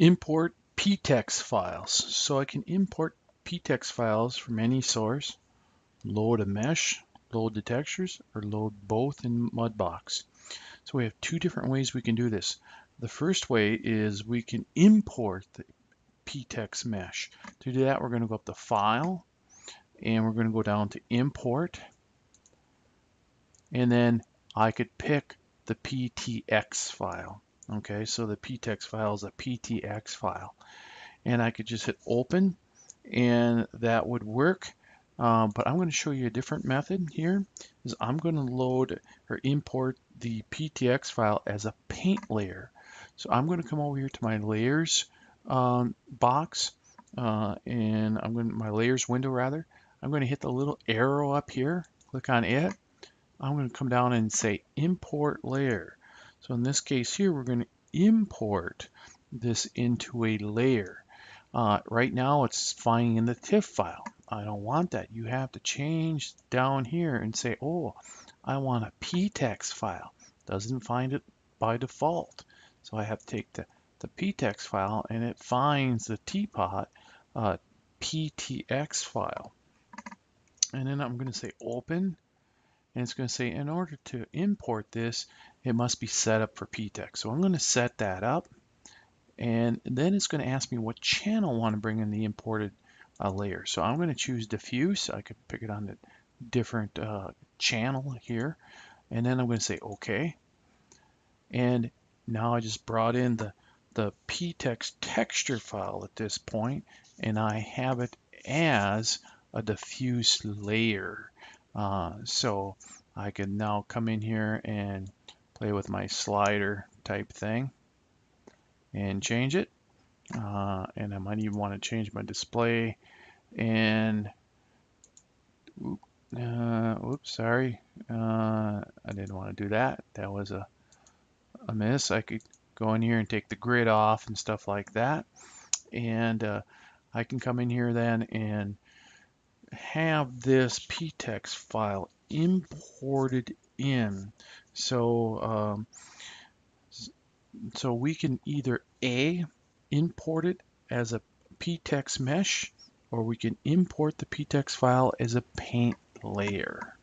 import PTEX files. So I can import PTEX files from any source, load a mesh, load the textures, or load both in Mudbox. So we have two different ways we can do this. The first way is we can import the PTEX mesh. To do that, we're going to go up to File, and we're going to go down to Import, and then I could pick the PTEX file. Okay, so the PTEX file is a PTEX file, and I could just hit Open, and that would work. But I'm going to show you a different method here. Is I'm going to load or import the PTX file as a paint layer. So I'm going to come over here to my layers box, and I'm going to my layers window rather. I'm going to hit the little arrow up here. Click on it. I'm going to come down and say import layer. So in this case here, we're going to import this into a layer. Right now it's finding in the TIFF file. I don't want that. You have to change down here and say, oh, I want a PTEX file. Doesn't find it by default. So I have to take the PTEX file, and it finds the teapot PTX file. And then I'm going to say open. And it's going to say in order to import this, it must be set up for PTEX. So I'm going to set that up. And then it's going to ask me what channel I want to bring in the imported layer. So I'm going to choose diffuse. I could pick it on the different channel here. And then I'm going to say OK. And now I just brought in the PTEX texture file at this point, and I have it as a diffuse layer. So I can now come in here and play with my slider type thing and change it. And I might even want to change my display. And oops, sorry. I didn't want to do that. That was a miss. I could go in here and take the grid off and stuff like that. And I can come in here then and have this PTEX file imported in. So so we can either A, import it as a PTEX mesh, or we can import the PTEX file as a paint layer.